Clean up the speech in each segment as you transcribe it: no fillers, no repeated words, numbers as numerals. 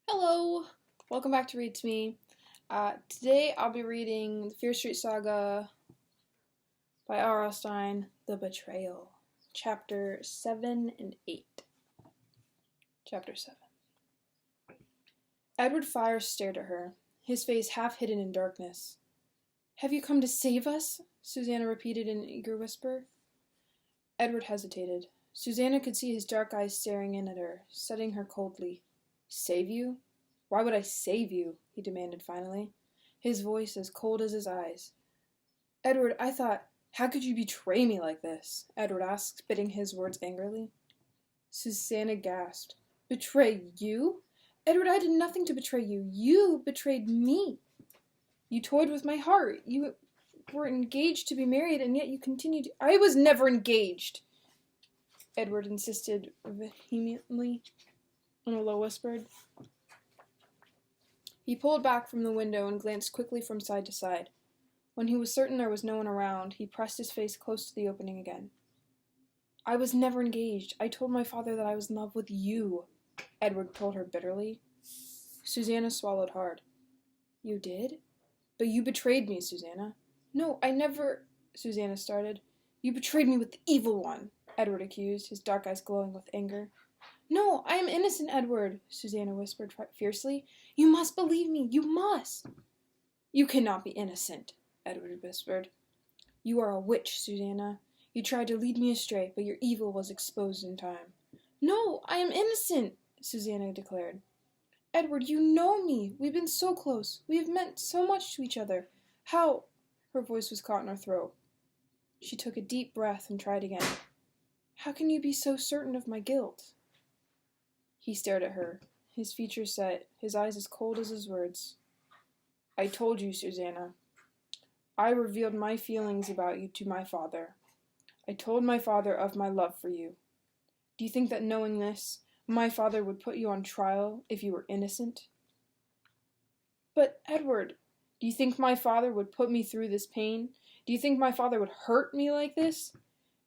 Hello! Welcome back to Read to Me. Today I'll be reading the Fear Street Saga by R.L. Stine, The Betrayal, Chapter 7 and 8. Chapter 7. Edward Fires stared at her, his face half hidden in darkness. "Have you come to save us?" Susannah repeated in an eager whisper. Edward hesitated. Susannah could see his dark eyes staring in at her, studying her coldly. "Save you? Why would I save you?" he demanded finally, his voice as cold as his eyes. "Edward, I thought, how could you betray me like this?" Edward asked, spitting his words angrily. Susannah gasped. "Betray you? Edward, I did nothing to betray you. You betrayed me. You toyed with my heart. You were engaged to be married, and yet you continued. I was never engaged!" Edward insisted vehemently in a low whisper. He pulled back from the window and glanced quickly from side to side. When he was certain there was no one around, he pressed his face close to the opening again. "I was never engaged. I told my father that I was in love with you," Edward told her bitterly. Susannah swallowed hard. "You did? But you betrayed me, Susannah." "No, I never—" Susannah started. "You betrayed me with the evil one," Edward accused, his dark eyes glowing with anger. "No, I am innocent, Edward," Susannah whispered fiercely. "You must believe me. You must." "You cannot be innocent," Edward whispered. "You are a witch, Susannah. You tried to lead me astray, but your evil was exposed in time." "No, I am innocent," Susannah declared. "Edward, you know me. We've been so close. We have meant so much to each other. How—" Her voice was caught in her throat. She took a deep breath and tried again. "How can you be so certain of my guilt?" He stared at her, his features set, his eyes as cold as his words. "I told you, Susannah. I revealed my feelings about you to my father. I told my father of my love for you. Do you think that knowing this, my father would put you on trial if you were innocent?" "But, Edward, do you think my father would put me through this pain? Do you think my father would hurt me like this?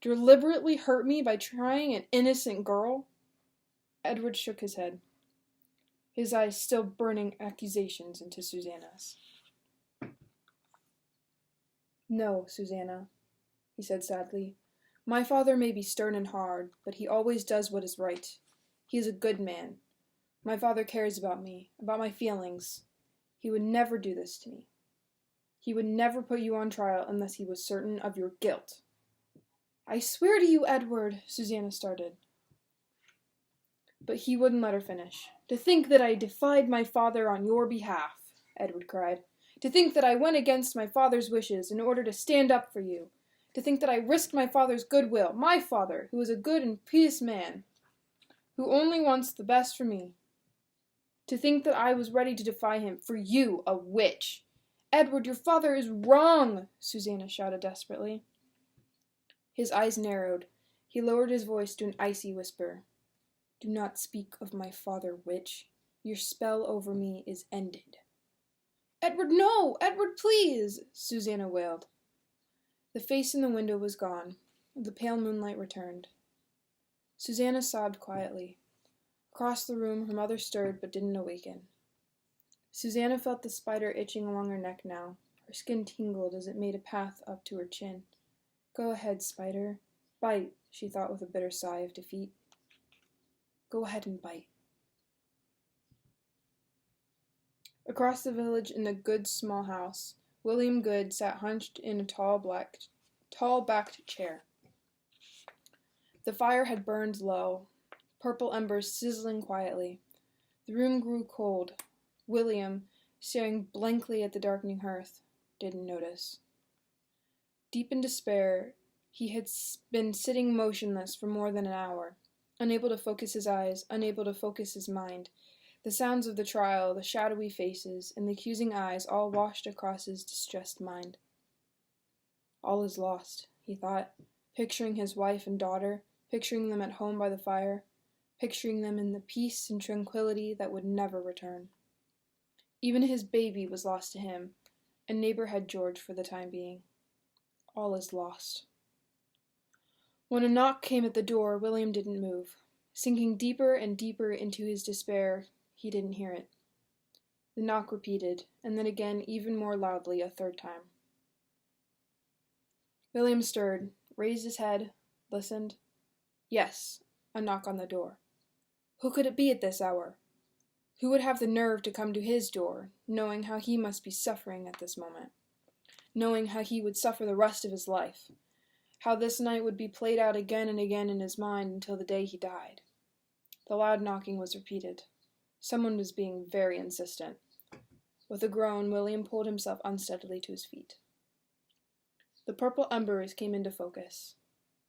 Deliberately hurt me by trying an innocent girl?" Edward shook his head, his eyes still burning accusations into Susannah's. "No, Susannah," he said sadly. "My father may be stern and hard, but he always does what is right. He is a good man. My father cares about me, about my feelings. He would never do this to me. He would never put you on trial unless he was certain of your guilt." "I swear to you, Edward," Susannah started. But he wouldn't let her finish. "To think that I defied my father on your behalf," Edward cried. "To think that I went against my father's wishes in order to stand up for you. To think that I risked my father's goodwill, my father, who is a good and pious man, who only wants the best for me. To think that I was ready to defy him for you, a witch. Edward, your father is wrong," Susannah shouted desperately. His eyes narrowed. He lowered his voice to an icy whisper. "Do not speak of my father, witch. Your spell over me is ended." "Edward, no! Edward, please!" Susannah wailed. The face in the window was gone. The pale moonlight returned. Susannah sobbed quietly. Across the room her mother stirred but didn't awaken. Susannah felt the spider itching along her neck now. Her skin tingled as it made a path up to her chin. "Go ahead, spider. Bite," she thought with a bitter sigh of defeat. "Go ahead and bite." Across the village in the Goode's small house, William Goode sat hunched in a tall-backed chair. The fire had burned low, purple embers sizzling quietly. The room grew cold. William, staring blankly at the darkening hearth, didn't notice. Deep in despair, he had been sitting motionless for more than an hour, unable to focus his eyes, unable to focus his mind. The sounds of the trial, the shadowy faces, and the accusing eyes all washed across his distressed mind. All is lost, he thought, picturing his wife and daughter, picturing them at home by the fire, picturing them in the peace and tranquility that would never return. Even his baby was lost to him, and neighbor had George for the time being. All is lost. When a knock came at the door, William didn't move. Sinking deeper and deeper into his despair, He didn't hear it. The knock repeated, and then again even more loudly a third time. William stirred, raised his head, listened. Yes, a knock on the door. Who could it be at this hour? Who would have the nerve to come to his door, knowing how he must be suffering at this moment? Knowing how he would suffer the rest of his life? How this night would be played out again and again in his mind until the day he died? The loud knocking was repeated. Someone was being very insistent. With a groan, William pulled himself unsteadily to his feet. The purple embers came into focus.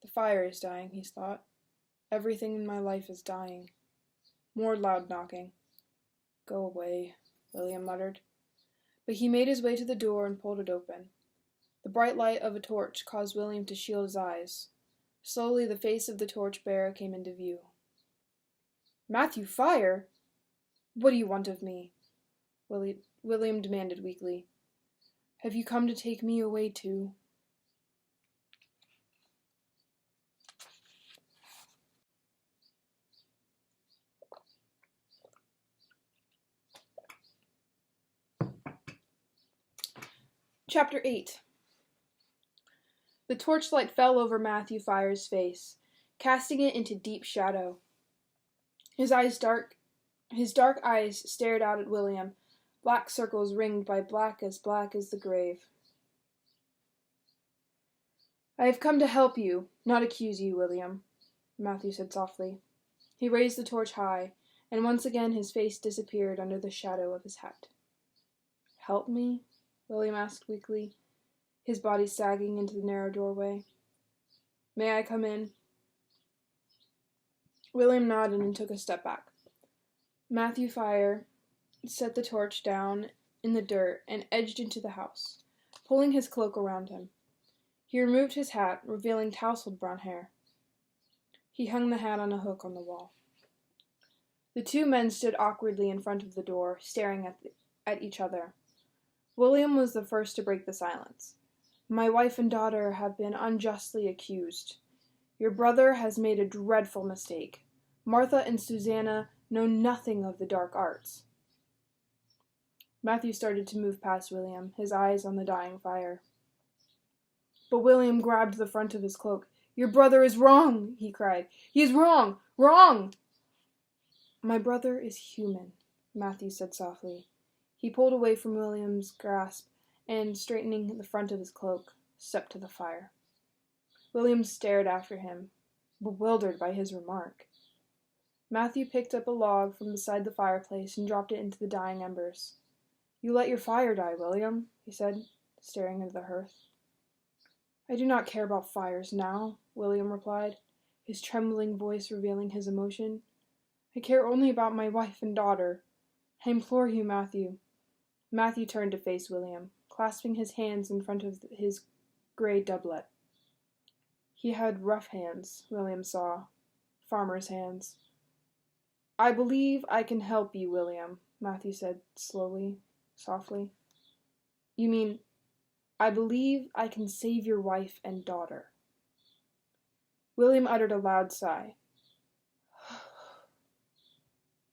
The fire is dying, he thought. Everything in my life is dying. More loud knocking. Go away, William muttered. But he made his way to the door and pulled it open. The bright light of a torch caused William to shield his eyes. Slowly the face of the torch-bearer came into view. Matthew Fire? What do you want of me? William demanded weakly. Have you come to take me away too? Chapter 8. The torchlight fell over Matthew Fire's face, casting it into deep shadow. His dark eyes stared out at William, black circles ringed by black as the grave. I have come to help you, not accuse you, William, Matthew said softly. He raised the torch high, and once again his face disappeared under the shadow of his hat. Help me? William asked weakly, his body sagging into the narrow doorway. May I come in? William nodded and took a step back. Matthew Fire set the torch down in the dirt and edged into the house, pulling his cloak around him. He removed his hat, revealing tousled brown hair. He hung the hat on a hook on the wall. The two men stood awkwardly in front of the door, staring at each other. William was the first to break the silence. My wife and daughter have been unjustly accused. Your brother has made a dreadful mistake. Martha and Susannah know nothing of the dark arts. Matthew started to move past William, his eyes on the dying fire. But William grabbed the front of his cloak. Your brother is wrong, he cried. He is wrong! Wrong! My brother is human, Matthew said softly. He pulled away from William's grasp and, straightening the front of his cloak, stepped to the fire. William stared after him, bewildered by his remark. Matthew picked up a log from beside the fireplace and dropped it into the dying embers. You let your fire die, William, he said, staring into the hearth. I do not care about fires now, William replied, his trembling voice revealing his emotion. I care only about my wife and daughter. I implore you, Matthew. Matthew turned to face William, clasping his hands in front of his gray doublet. He had rough hands, William saw. Farmer's hands. I believe I can help you, William, Matthew said slowly, softly. You mean, I believe I can save your wife and daughter. William uttered a loud sigh.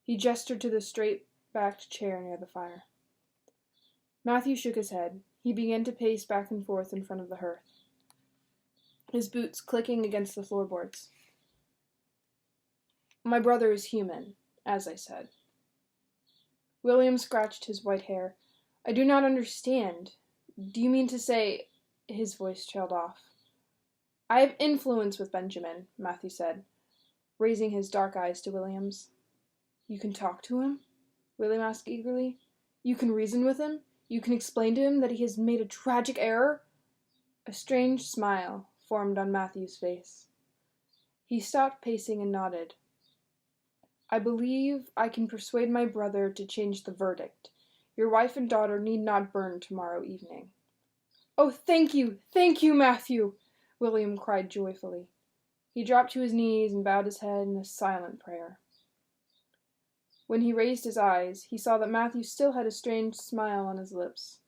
He gestured to the straight-backed chair near the fire. Matthew shook his head. He began to pace back and forth in front of the hearth, his boots clicking against the floorboards. My brother is human, as I said. William scratched his white hair. I do not understand. Do you mean to say... His voice trailed off. I have influence with Benjamin, Matthew said, raising his dark eyes to William's. You can talk to him? William asked eagerly. You can reason with him? You can explain to him that he has made a tragic error? A strange smile formed on Matthew's face. He stopped pacing and nodded. I believe I can persuade my brother to change the verdict. Your wife and daughter need not burn tomorrow evening. Oh, thank you, Matthew! William cried joyfully. He dropped to his knees and bowed his head in a silent prayer. When he raised his eyes, he saw that Matthew still had a strange smile on his lips.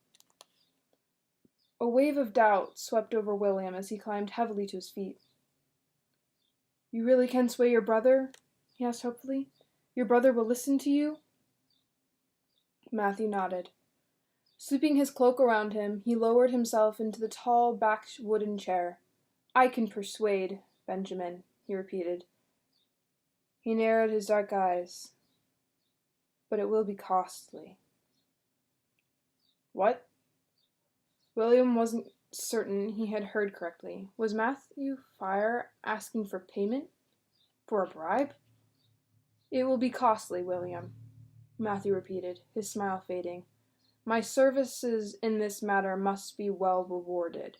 A wave of doubt swept over William as he climbed heavily to his feet. You really can sway your brother? He asked hopefully. Your brother will listen to you? Matthew nodded. Sweeping his cloak around him, he lowered himself into the tall, backed wooden chair. "I can persuade, Benjamin," he repeated. He narrowed his dark eyes. "But it will be costly." "What?" William wasn't certain he had heard correctly. Was Matthew Fire asking for payment? For a bribe? "It will be costly, William," Matthew repeated, his smile fading. "My services in this matter must be well rewarded."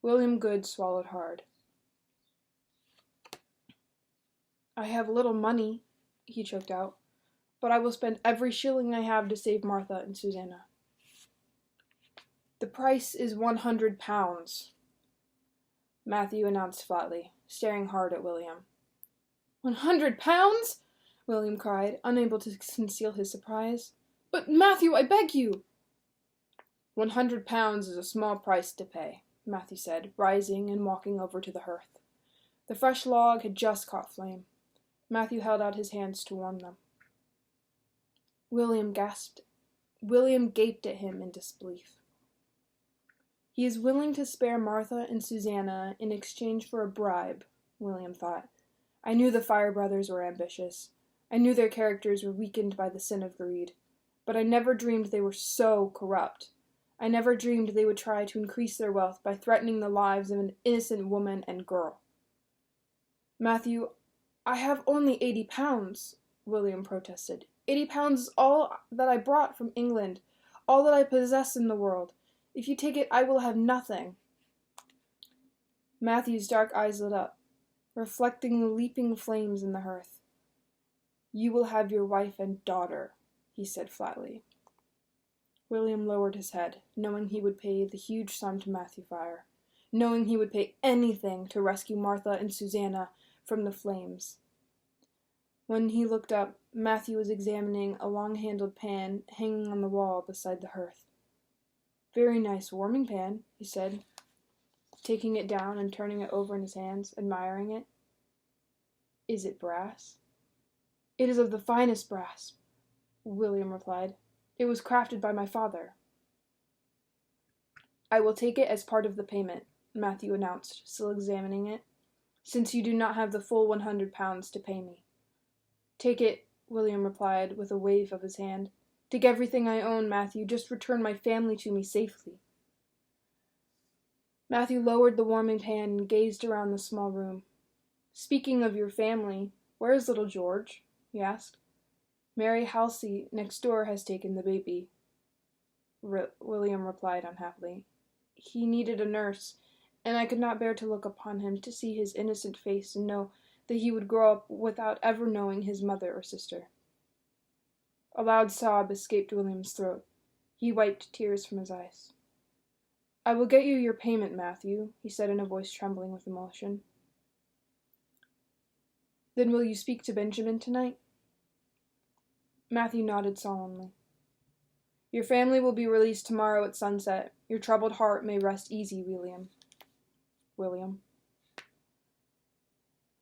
William Goode swallowed hard. "I have little money," he choked out, "but I will spend every shilling I have to save Martha and Susannah." "The price is £100, Matthew announced flatly, staring hard at William. £100? William cried, unable to conceal his surprise. "But, Matthew, I beg you!" £100 is a small price to pay, Matthew said, rising and walking over to the hearth. The fresh log had just caught flame. Matthew held out his hands to warm them. William gasped. William gaped at him in disbelief. He is willing to spare Martha and Susannah in exchange for a bribe, William thought. I knew the Fire brothers were ambitious. I knew their characters were weakened by the sin of greed. But I never dreamed they were so corrupt. I never dreamed they would try to increase their wealth by threatening the lives of an innocent woman and girl. "Matthew, I have only £80, William protested. £80 is all that I brought from England, all that I possess in the world. If you take it, I will have nothing." Matthew's dark eyes lit up, reflecting the leaping flames in the hearth. "You will have your wife and daughter," he said flatly. William lowered his head, knowing he would pay the huge sum to Matthew Fire, knowing he would pay anything to rescue Martha and Susannah from the flames. When he looked up, Matthew was examining a long-handled pan hanging on the wall beside the hearth. "Very nice warming pan," he said, taking it down and turning it over in his hands, admiring it. "Is it brass?" "It is of the finest brass," William replied. "It was crafted by my father." "I will take it as part of the payment," Matthew announced, still examining it, "since you do not have the full £100 to pay me." "Take it," William replied with a wave of his hand. "Take everything I own, Matthew. Just return my family to me safely." Matthew lowered the warming pan and gazed around the small room. "Speaking of your family, where is little George?" he asked. "Mary Halsey next door has taken the baby," William replied unhappily. "He needed a nurse, and I could not bear to look upon him, to see his innocent face and know that he would grow up without ever knowing his mother or sister." A loud sob escaped William's throat. He wiped tears from his eyes. "I will get you your payment, Matthew," he said in a voice trembling with emotion. "Then will you speak to Benjamin tonight?" Matthew nodded solemnly. "Your family will be released tomorrow at sunset. Your troubled heart may rest easy, William."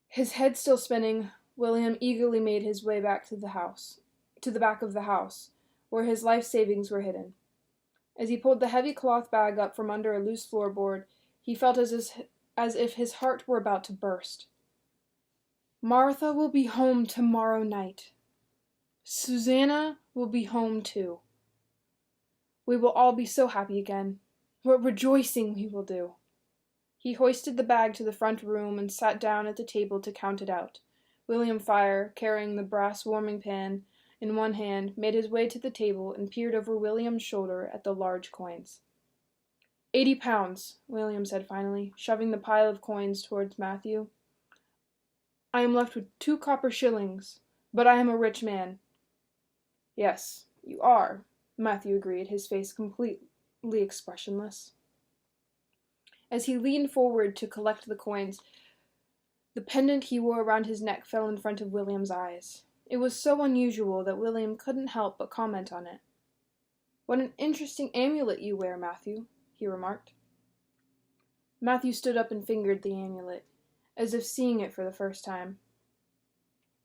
His head still spinning, William eagerly made his way back to the back of the house, where his life savings were hidden. As he pulled the heavy cloth bag up from under a loose floorboard, he felt as if his heart were about to burst. Martha will be home tomorrow night. Susannah will be home too. We will all be so happy again. What rejoicing we will do! He hoisted the bag to the front room and sat down at the table to count it out. William Fire, carrying the brass warming pan in one hand, made his way to the table and peered over William's shoulder at the large coins. £80, William said finally, shoving the pile of coins towards Matthew. "I am left with 2 copper shillings, but I am a rich man." "Yes, you are," Matthew agreed, his face completely expressionless. As he leaned forward to collect the coins, the pendant he wore around his neck fell in front of William's eyes. It was so unusual that William couldn't help but comment on it. "What an interesting amulet you wear, Matthew," he remarked. Matthew stood up and fingered the amulet, as if seeing it for the first time.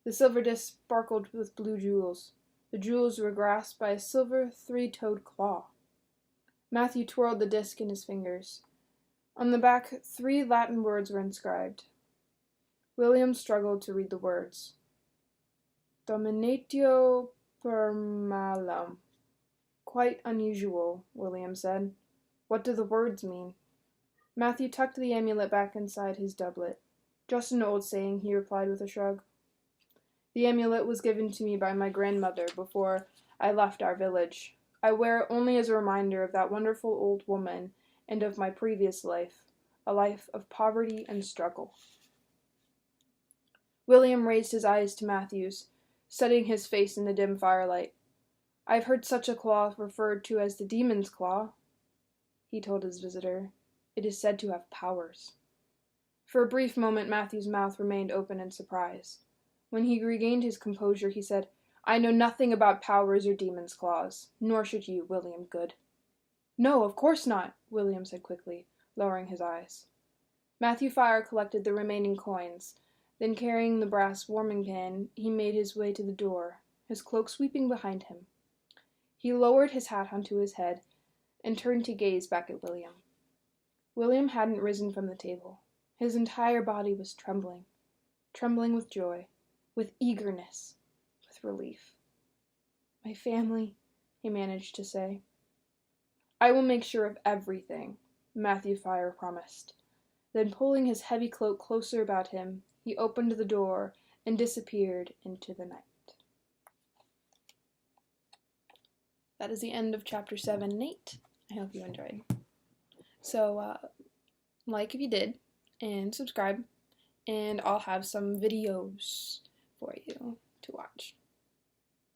The silver disc sparkled with blue jewels. The jewels were grasped by a silver three-toed claw. Matthew twirled the disc in his fingers. On the back, 3 Latin words were inscribed. William struggled to read the words. Dominatio per malum. Quite unusual, William said. What do the words mean? Matthew tucked the amulet back inside his doublet. Just an old saying, he replied with a shrug. The amulet was given to me by my grandmother before I left our village. I wear it only as a reminder of that wonderful old woman and of my previous life, a life of poverty and struggle. William raised his eyes to Matthew's, studying his face in the dim firelight. I've heard such a claw referred to as the demon's claw, he told his visitor. It is said to have powers. For a brief moment, Matthew's mouth remained open in surprise. When he regained his composure, he said, I know nothing about powers or demon's claws, nor should you, William Goode. No, of course not, William said quickly, lowering his eyes. Matthew Fire collected the remaining coins. Then, carrying the brass warming pan, he made his way to the door, his cloak sweeping behind him. He lowered his hat onto his head and turned to gaze back at William. William hadn't risen from the table. His entire body was trembling with joy, with eagerness, with relief. My family, he managed to say. I will make sure of everything, Matthew Fire promised. Then, pulling his heavy cloak closer about him, he opened the door and disappeared into the night. That is the end of chapter 7 and 8. I hope you enjoyed. So, like if you did, and subscribe, and I'll have some videos for you to watch.